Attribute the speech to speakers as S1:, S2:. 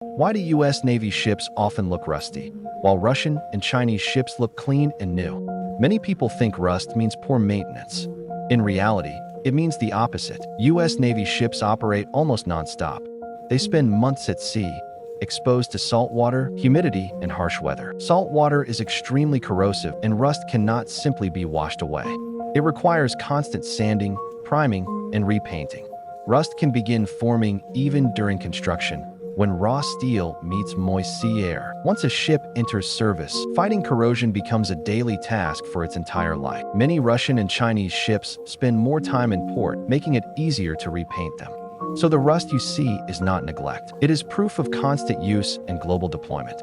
S1: Why do US Navy ships often look rusty, while Russian and Chinese ships look clean and new? Many people think rust means poor maintenance. In reality, it means the opposite. US Navy ships operate almost non-stop. They spend months at sea, exposed to salt water, humidity, and harsh weather. Salt water is extremely corrosive, and rust cannot simply be washed away. It requires constant sanding, priming, and repainting. Rust can begin forming even during construction, when raw steel meets moist sea air. Once a ship enters service, fighting corrosion becomes a daily task for its entire life. Many Russian and Chinese ships spend more time in port, making it easier to repaint them. So the rust you see is not neglect. It is proof of constant use and global deployment.